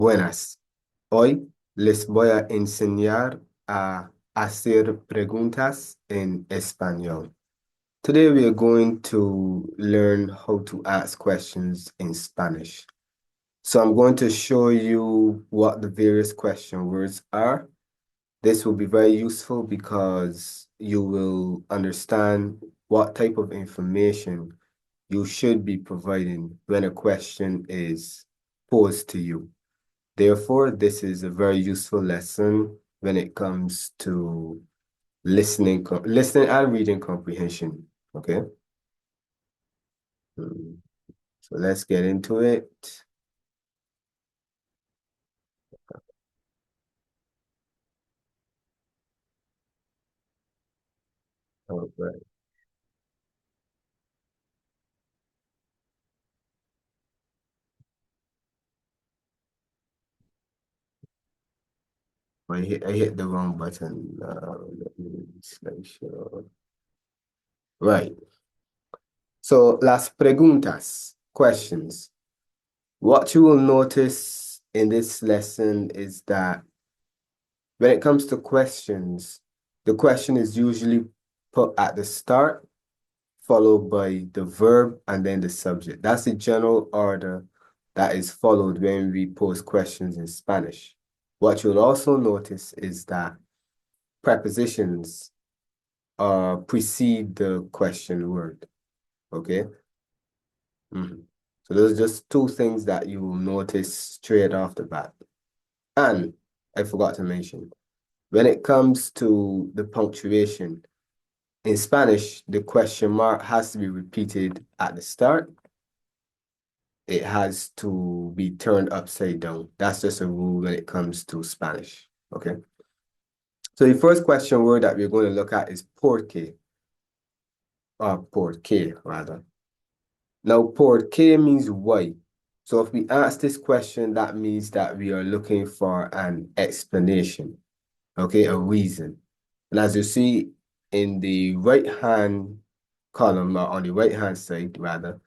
Buenas. Hoy les voy a enseñar a hacer preguntas en español. Today we are going to learn how to ask questions in Spanish. So I'm going to show you what the various question words are. This will be very useful because you will understand what type of information you should be providing when a question is posed to you. Therefore, this is a very useful lesson when it comes to listening and reading comprehension. Okay. So let's get into it. All right. I hit the wrong button. Let me slideshow. Right. So las preguntas, questions. What you will notice in this lesson is that when it comes to questions, the question is usually put at the start, followed by the verb and then the subject. That's the general order that is followed when we pose questions in Spanish. What you'll also notice is that prepositions precede the question word. Okay? So those are just two things that you will notice straight off the bat. And I forgot to mention, when it comes to the punctuation, in Spanish, the question mark has to be repeated at the start. It has to be turned upside down. That's just a rule when it comes to Spanish. Okay. So the first question word that we're going to look at is porque, or porque rather. Now, porque means why. So if we ask this question, that means that we are looking for an explanation, okay, a reason. And as you see in the right-hand column, or on the right-hand side, rather,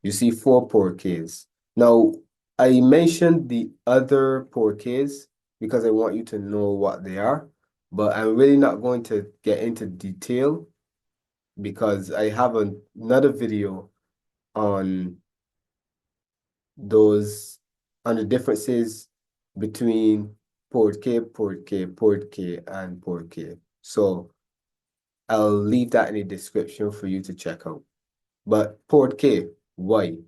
you see 4 porqués. Now, I mentioned the other porqués because I want you to know what they are, but I'm really not going to get into detail because I have another video on those, on the differences between porque, and porqué. So I'll leave that in the description for you to check out. But porque, why?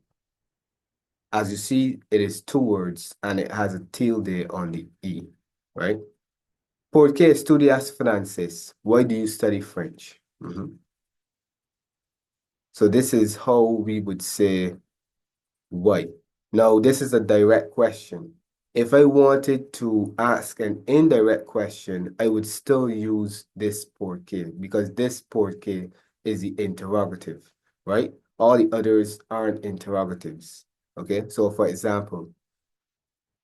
As you see, it is 2 words and it has a tilde on the E, right? ¿Por qué estudias francés? Why do you study French? So this is how we would say why. Now, this is a direct question. If I wanted to ask an indirect question, I would still use this porque because this porque is the interrogative, right? All the others aren't interrogatives, okay? So for example,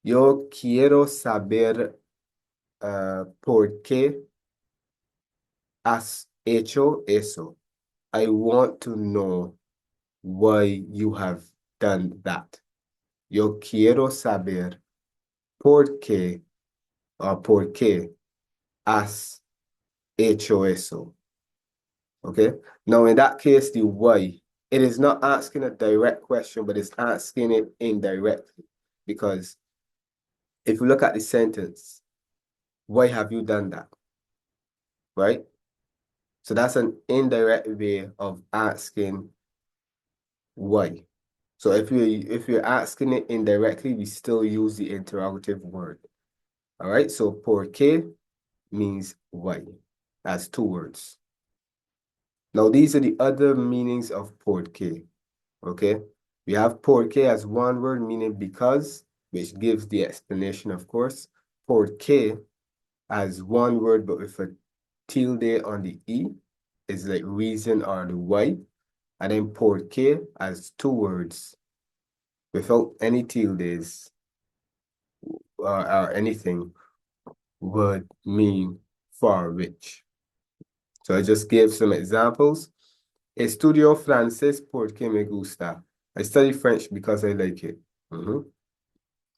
yo quiero saber por qué has hecho eso. I want to know why you have done that. Yo quiero saber por qué or por qué has hecho eso. Okay? Now, in that case, the why, it is not asking a direct question, but it's asking it indirectly. Because if you look at the sentence, why have you done that? Right? So that's an indirect way of asking why. So if you're asking it indirectly, we still use the interrogative word. All right, so por qué means why. That's 2 words. Now, these are the other meanings of porque, okay? We have porque as 1 word meaning because, which gives the explanation, of course. Porque as 1 word, but with a tilde on the E, is like reason or the why. And then porque as 2 words without any tildes or anything would mean for which. So I just gave some examples. Estudio francés porque me gusta. I study French because I like it.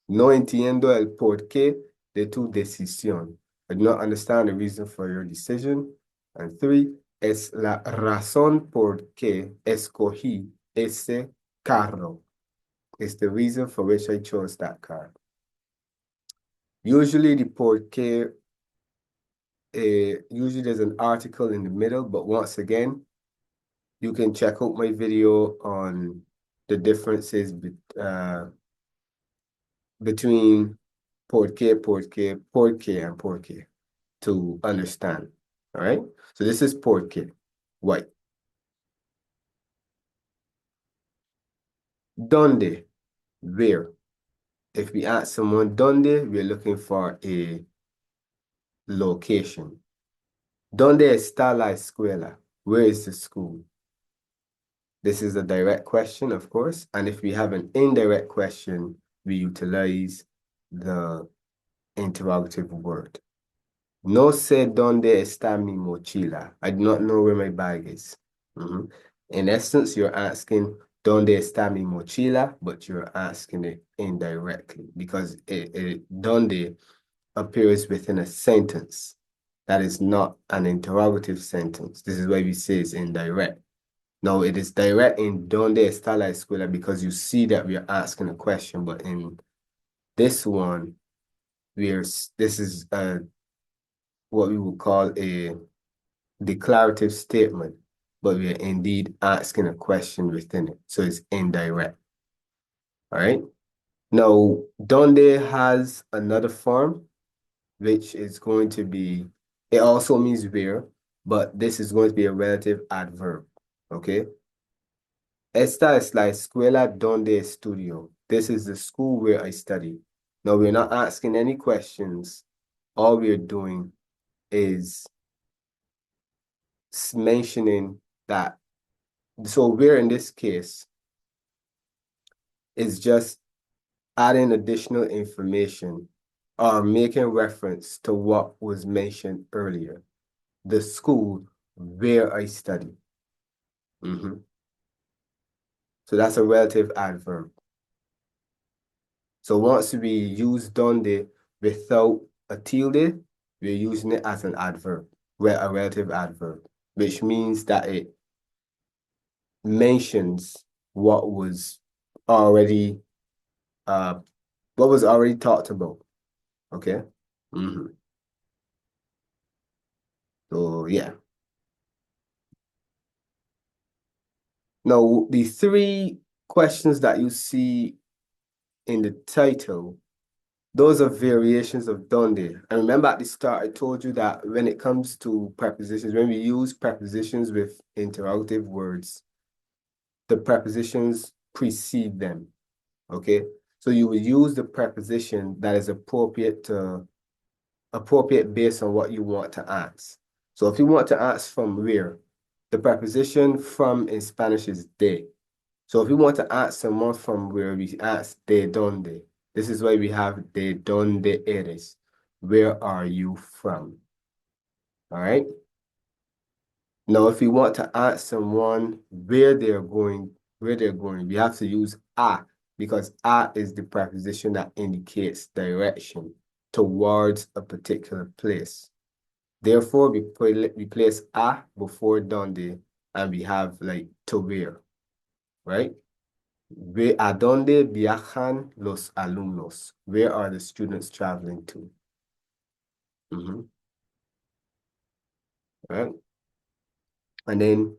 No entiendo el porqué de tu decisión. I do not understand the reason for your decision. And 3, es la razón por qué escogí ese carro. It's the reason for which I chose that car. Usually the porqué, usually there's an article in the middle, but once again, you can check out my video on the differences between porque, and porqué to understand. All right. So this is porque. Why? Dónde? Where? If we ask someone dónde, we're looking for a location. ¿Dónde está la escuela? Where is the school? This is a direct question, of course. And if we have an indirect question, we utilize the interrogative word. No sé dónde está mi mochila. I do not know where my bag is. In essence, you're asking dónde está mi mochila, but you're asking it indirectly because dónde appears within a sentence. That is not an interrogative sentence. This is why we say it's indirect. No, it is direct in ¿Dónde está la escuela? Because you see that we are asking a question, but in this one, this is what we would call a declarative statement, but we are indeed asking a question within it. So it's indirect. All right. Now, ¿Dónde has another form, which is going to be, it also means where, but this is going to be a relative adverb. Okay. Esta es la escuela donde estudio. This is the school where I study. Now, we're not asking any questions. All we're doing is mentioning that. So where in this case is just adding additional information or making reference to what was mentioned earlier. The school where I study. So that's a relative adverb. So once we use donde without a tilde, we're using it as an adverb, a relative adverb, which means that it mentions what was already talked about. Okay. So yeah. Now the 3 questions that you see in the title, those are variations of donde. And remember at the start, I told you that when it comes to prepositions, when we use prepositions with interrogative words, the prepositions precede them, okay? So you will use the preposition that is appropriate based on what you want to ask. So if you want to ask from where, the preposition from in Spanish is de. So if we want to ask someone from where, we ask de donde. This is why we have de donde eres. Where are you from? All right. Now, if we want to ask someone where they're going, we have to use a, because a is the preposition that indicates direction towards a particular place. Therefore, we place a before donde, and we have like to where, right? ¿A dónde viajan los alumnos? Where are the students traveling to? Right? And then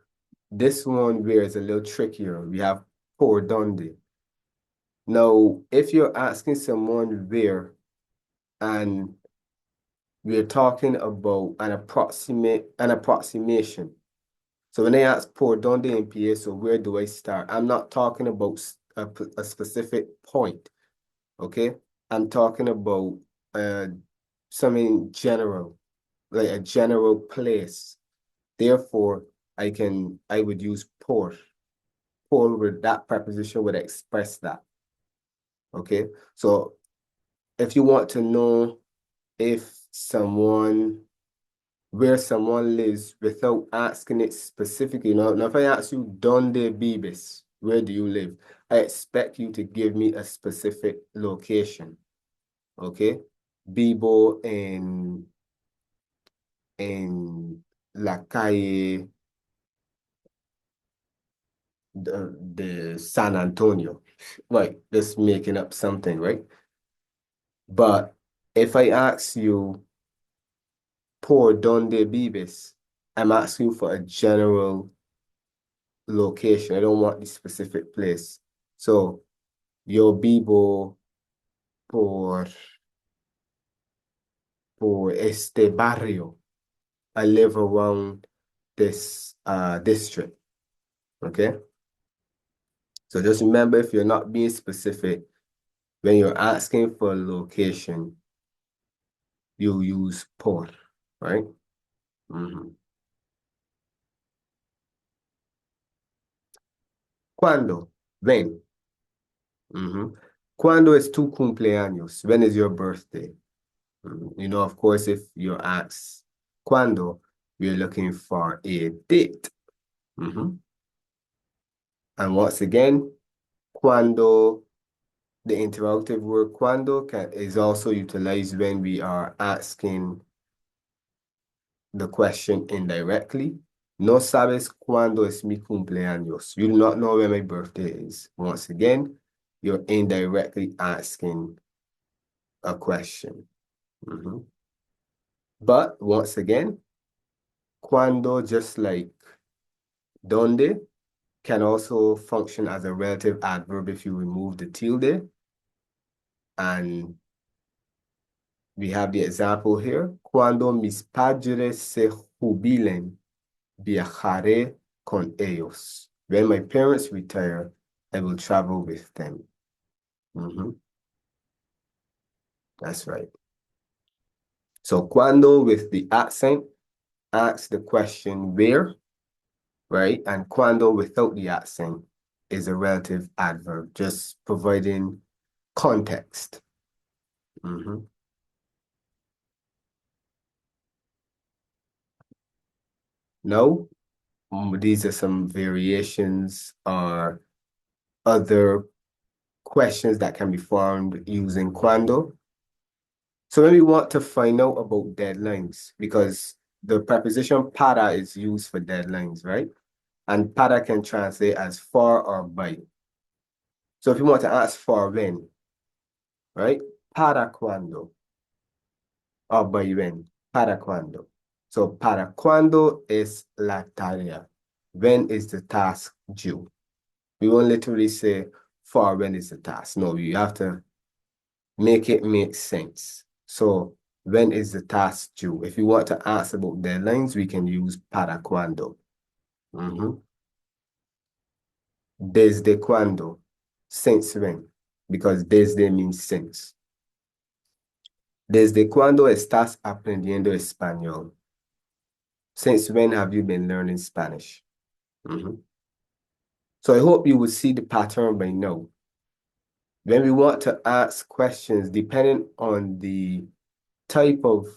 this one where is a little trickier. We have por dónde. Now, if you're asking someone where, and we're talking about an approximation. So when I ask por dónde empiezo, where do I start? I'm not talking about a specific point. Okay, I'm talking about something general, like a general place. Therefore, I would use por. Por with that preposition would express that. Okay, so if you want to know where someone lives without asking it specifically, now if I ask you, ¿Dónde vives? where do you live? I expect you to give me a specific location. Okay? Vivo en la calle de San Antonio. Right, just making up something, right? But if I ask you, por dónde vives, I'm asking you for a general location. I don't want the specific place. So, yo vivo por, por este barrio. I live around this district. Okay? So just remember, if you're not being specific, when you're asking for a location, you use por, right? ¿Cuándo? Ven. ¿Cuándo es tu cumpleaños? When is your birthday? You know, of course, if you're asked ¿cuándo?, we're looking for a date. And once again, cuando, the interrogative word cuando is also utilized when we are asking the question indirectly. No sabes cuándo es mi cumpleaños. You do not know when my birthday is. Once again, you're indirectly asking a question. But once again, cuando, just like dónde, can also function as a relative adverb if you remove the tilde. And we have the example here. Cuando mis padres se jubilen, viajaré con ellos. When my parents retire, I will travel with them. That's right. So cuando with the accent asks the question where, right? And cuando without the accent is a relative adverb, just providing context. Now, these are some variations or other questions that can be formed using cuando. So when we want to find out about deadlines, because the preposition para is used for deadlines, right? And para can translate as for or by. So if you want to ask for when, right? Para cuando. Or by when. Para cuando. So para cuando es la tarea. When is the task due? We won't literally say for when is the task. No, you have to make it make sense. So when is the task due? If you want to ask about deadlines, we can use para cuando. Desde cuando? Since when? Because desde means since. ¿Desde cuándo estás aprendiendo español? Since when have you been learning Spanish? So I hope you will see the pattern by now. When we want to ask questions, depending on the type of,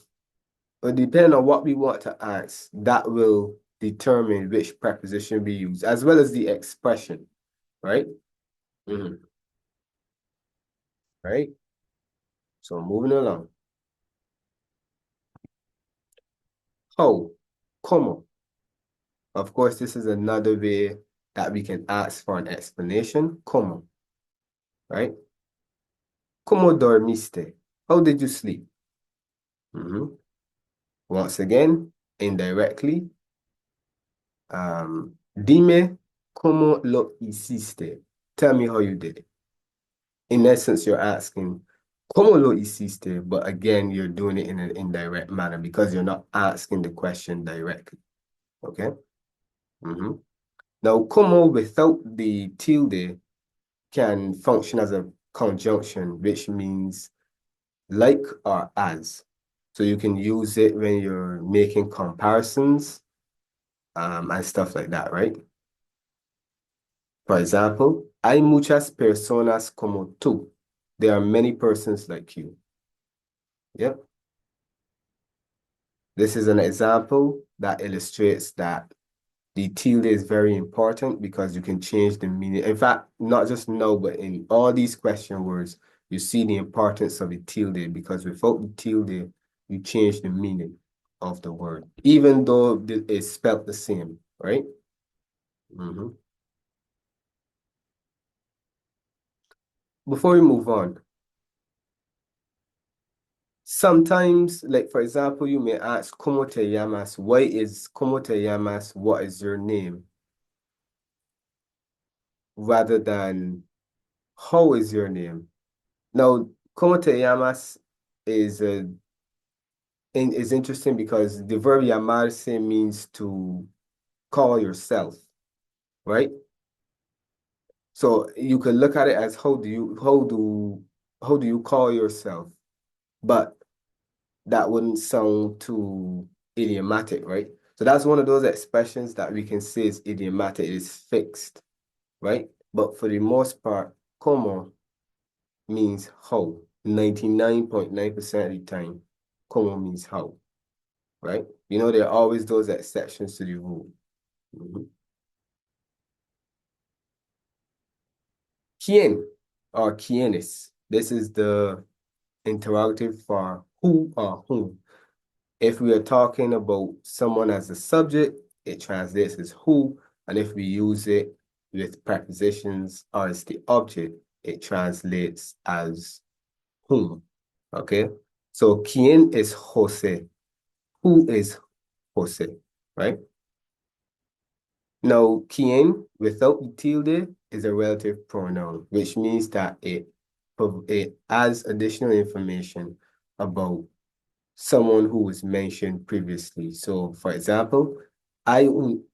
or depending on what we want to ask, that will determine which preposition we use, as well as the expression, right? Right? So moving along. How? ¿Cómo? Of course, this is another way that we can ask for an explanation. ¿Cómo? Right? ¿Cómo dormiste? How did you sleep? Once again, indirectly. Dime cómo lo hiciste. Tell me how you did it. In essence, you're asking, ¿cómo lo hiciste? But again, you're doing it in an indirect manner because you're not asking the question directly. Okay? Now, como without the tilde can function as a conjunction, which means like or as. So you can use it when you're making comparisons and stuff like that, right? For example, hay muchas personas como tú. There are many persons like you. Yep. This is an example that illustrates that The tilde is very important because you can change the meaning. In fact, not just no, but in all these question words, you see the importance of the tilde because without the tilde, you change the meaning of the word, even though it's spelled the same, right? Mhm. Before we move on, sometimes, like for example, you may ask, ¿Cómo te llamas? Why is ¿Cómo te llamas? What is your name? Rather than how is your name? Now, ¿Cómo te llamas? is is interesting because the verb llamarse means to call yourself, right? So you can look at it as how do you call yourself? But that wouldn't sound too idiomatic, right? So that's one of those expressions that we can say is idiomatic, it is fixed, right? But for the most part, como means how. 99.9% of the time, como means how, right? You know, there are always those exceptions to the rule. Mhm. ¿Quién or quiénes? This is the interrogative for who or whom. If we are talking about someone as a subject, it translates as who. And if we use it with prepositions or as the object, it translates as whom. Okay? So, ¿quién es José? Who is José? Right? Now, ¿quién without the tilde is a relative pronoun, which means that it adds additional information about someone who was mentioned previously. So, for example, hay un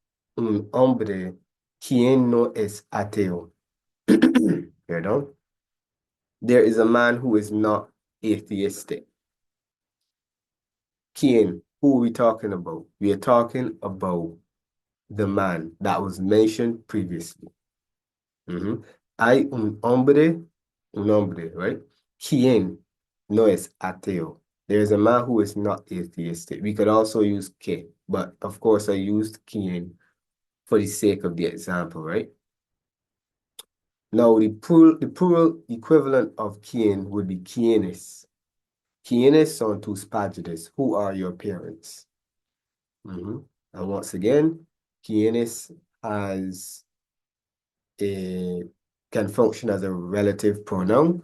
hombre quien no es ateo. Perdón. There is a man who is not atheistic. ¿Quién? Who are we talking about? We are talking about the man that was mentioned previously. Hay un hombre, right? Quien no es ateo. There's a man who is not atheistic. We could also use que, but of course I used quien for the sake of the example, right? Now the plural equivalent of quien would be quienes. Quienes son tus padres? Who are your parents? And once again, quienes has a can function as a relative pronoun.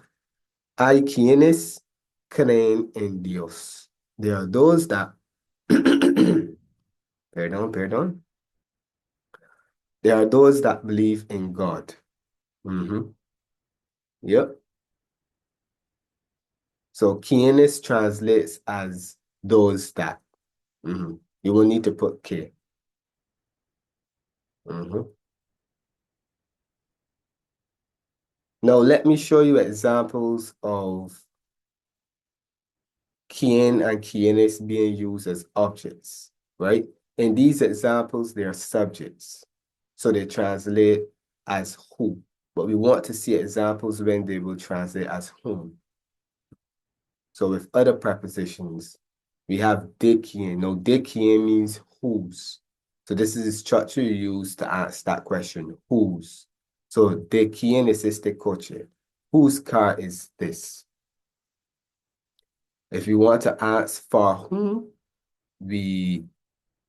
Hay quienes creen en Dios. There are those that, perdón. There are those that believe in God. Yep. So quienes translates as those that. You will need to put que. Now let me show you examples of quien and quienes being used as objects, right? In these examples, they are subjects. So they translate as who. But we want to see examples when they will translate as whom. So with other prepositions, we have de quien. Now, de quien means whose. So this is the structure you use to ask that question, whose. So de quien es este coche? Whose car is this? If you want to ask for whom, we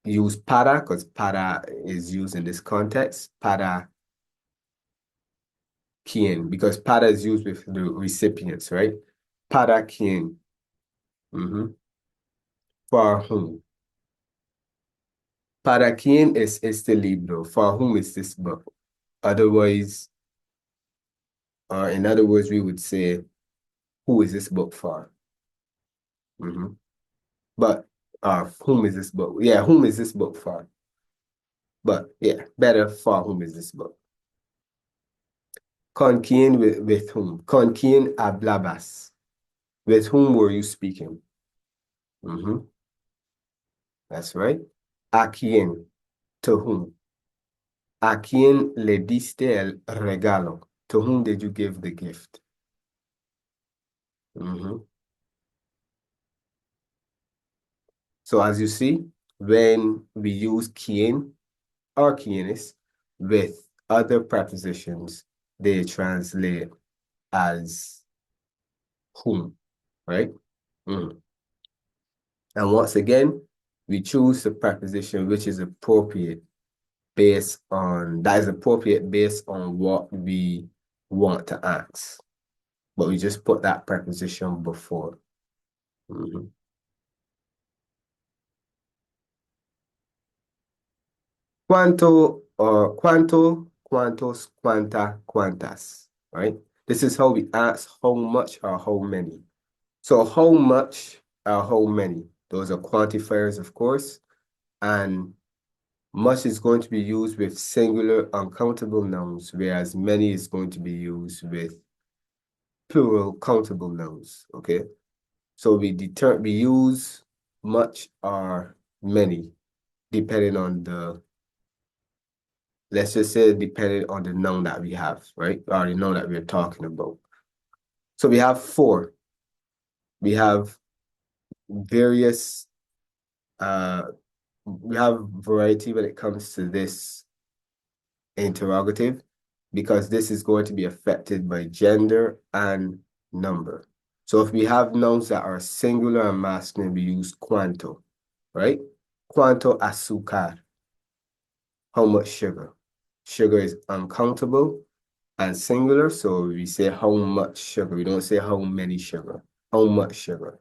use para because para is used in this context. Para quien, because para is used with the recipients, right? Para quien. For whom? Para quien es este libro? For whom is this book? Otherwise, in other words, we would say, who is this book for? But whom is this book? Yeah, whom is this book for? But yeah, better for whom is this book? Con quién with whom? Con quién hablabas? With whom were you speaking? That's right. A quién? To whom? A quién le diste el regalo? To whom did you give the gift? So as you see, when we use quién, or quienes with other prepositions, they translate as whom, right? Mm. And once again, we choose the preposition which is appropriate that is appropriate based on what we want to ask. But we just put that preposition before. Mhm. Cuánto or cuánto, cuántos, cuánta, cuántas, right? This is how we ask how much or how many. So how much or how many? Those are quantifiers, of course, and much is going to be used with singular uncountable nouns, whereas many is going to be used with plural countable nouns, okay? So we use much or many depending on let's just say depending on the noun that we have, right? Or the noun that we're talking about. So we have four. We have various uh we have variety when it comes to this interrogative because this is going to be affected by gender and number. So if we have nouns that are singular and masculine, we use cuánto, right? Cuánto azúcar, how much sugar? Sugar is uncountable and singular, so we say how much sugar. We don't say how many sugar, how much sugar.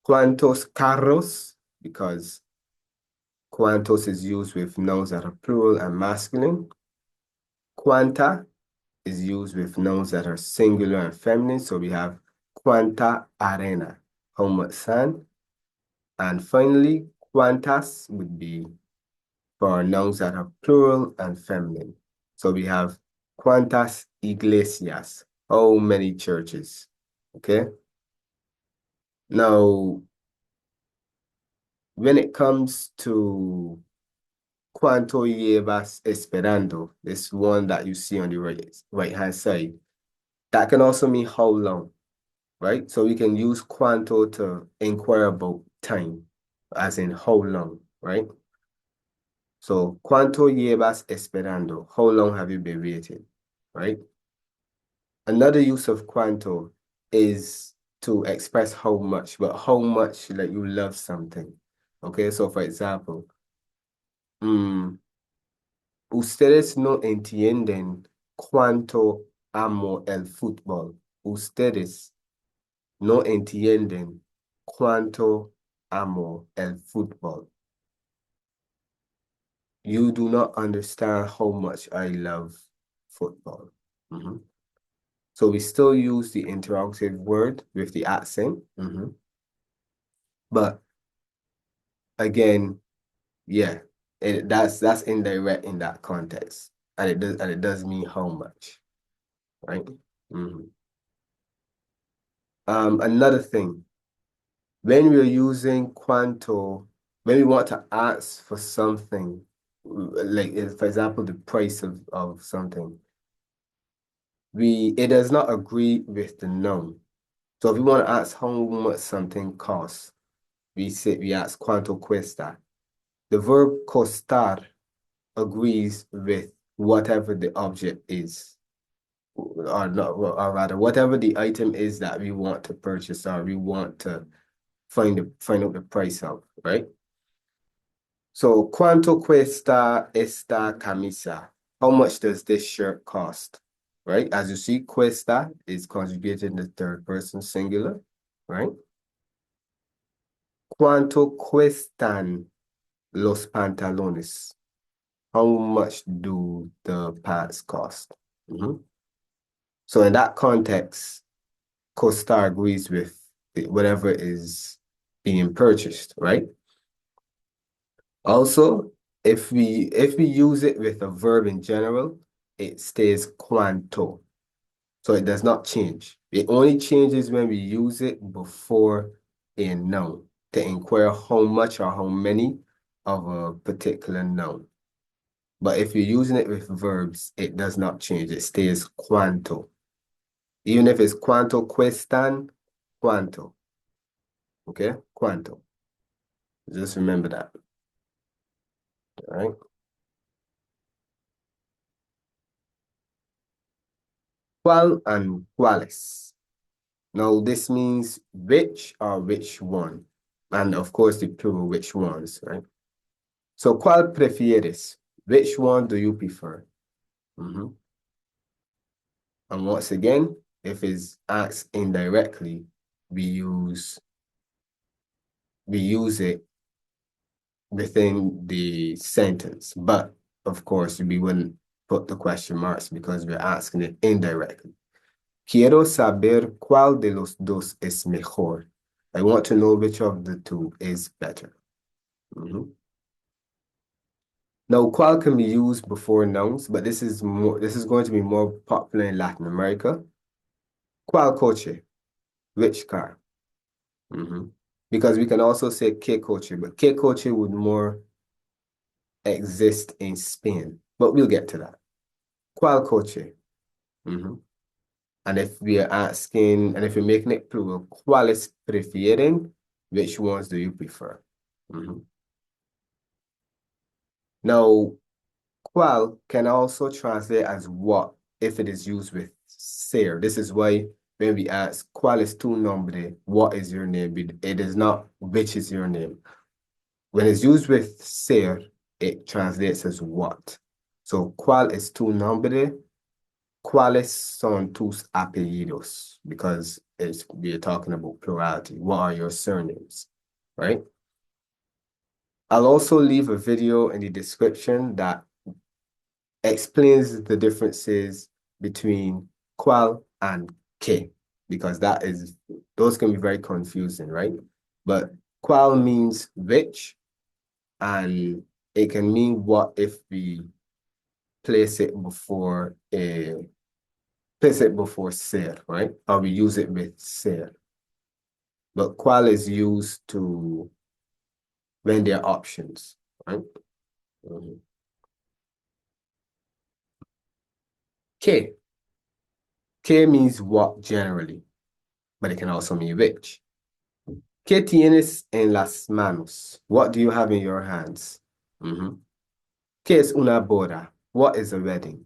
Cuántos carros, because cuántos is used with nouns that are plural and masculine. Cuánta is used with nouns that are singular and feminine. So we have cuánta arena, how much sand. And finally, cuántas would be for nouns that are plural and feminine. So we have cuántas iglesias, how many churches, okay? Now, when it comes to cuánto llevas esperando, this one that you see on the right-hand side, that can also mean how long, right? So we can use cuánto to inquire about time, as in how long, right? So, ¿cuánto llevas esperando? How long have you been waiting, right? Another use of cuánto is to express how much, but how much like you love something. Okay, so for example, ustedes no entienden cuánto amo el fútbol. Ustedes no entienden cuánto amo el fútbol. You do not understand how much I love football. Mhm. So we still use the interrogative word with the accent. But again, yeah, that's indirect in that context. And it does mean how much, right? Another thing, when we're using cuánto, when we want to ask for something, like for example, the price of something, it does not agree with the noun. So if we want to ask how much something costs, we ask cuánto cuesta. The verb costar agrees with whatever the object is, or not, or rather, whatever the item is that we want to purchase or we want to find out the price of, right? So, ¿cuánto cuesta esta camisa? How much does this shirt cost? Right? As you see, cuesta is conjugated in the third person singular, right? ¿Cuánto cuestan los pantalones? How much do the pants cost? So in that context, costar agrees with whatever is being purchased, right? Also, if we use it with a verb in general, it stays cuanto. So it does not change. It only changes when we use it before a noun to inquire how much or how many of a particular noun. But if you're using it with verbs, it does not change. It stays cuanto. Even if it's cuánto cuestan, cuánto. Okay? Cuánto. Just remember that. All right. ¿Cuál and cuáles? Now, this means which or which one. And of course, the plural, which ones, right? So, ¿cuál prefieres? Which one do you prefer? Mhm. And once again, if it's asked indirectly, we use it within the sentence. But of course, we wouldn't put the question marks because we're asking it indirectly. Quiero saber cuál de los dos es mejor. I want to know which of the two is better. Mhm. Now, cuál can be used before nouns, but this is going to be more popular in Latin America. ¿Cuál coche? Which car? Mhm. Because we can also say qué coche, but qué coche would more exist in Spain. But we'll get to that. ¿Cuál coche? Mhm. And if we are asking, and if you're making it plural, ¿cuáles prefieren? Which ones do you prefer? Mhm. Now, cuál can also translate as what if it is used with ser. This is why when we ask ¿Cuál es tu nombre? What is your name? It is not which is your name. When it's used with ser, it translates as what. So, ¿Cuál es tu nombre? ¿Cuáles son tus apellidos? Because we're talking about plurality. What are your surnames? Right? I'll also leave a video in the description that explains the differences between cuál and qué, because those can be very confusing, right? But cuál means which, and it can mean what if we place it before ser, right? Or we use it with ser. But cuál is used to when there are options, right? Mhm. ¿Qué? ¿Qué means what generally, but it can also mean which. ¿Qué tienes en las manos? What do you have in your hands? Mhm. ¿Qué es una boda? What is a wedding?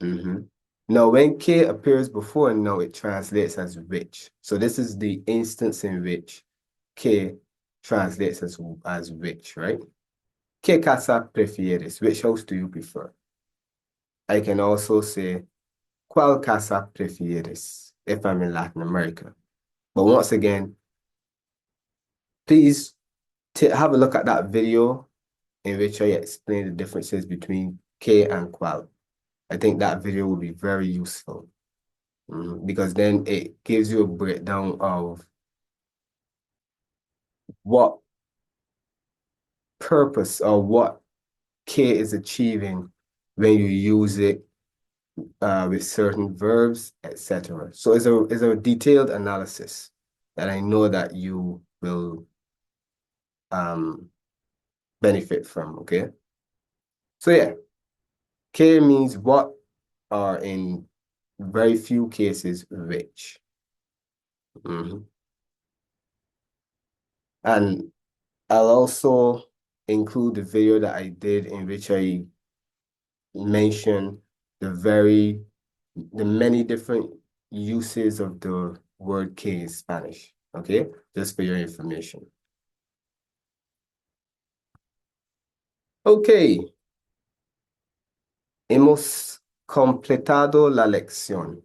Mhm. Now, when ¿qué appears before no, it translates as which. So this is the instance in which ¿qué translates as which, right? ¿Qué casa prefieres? Which house do you prefer? I can also say ¿Cuál casa prefieres? If I'm in Latin America. But once again, please have a look at that video in which I explain the differences between K and Qual. I think that video will be very useful because then it gives you a breakdown of what purpose or what K is achieving when you use it with certain verbs, etc. So it's a detailed analysis that I know that you will benefit from, okay? So yeah, K means what, are in very few cases which. Mhm. And I'll also include the video that I did in which I mentioned the many different uses of the word K in Spanish, okay? Just for your information. Okay, hemos completado la lección.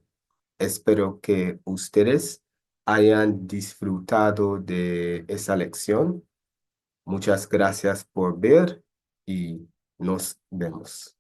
Espero que ustedes hayan disfrutado de esa lección. Muchas gracias por ver y nos vemos.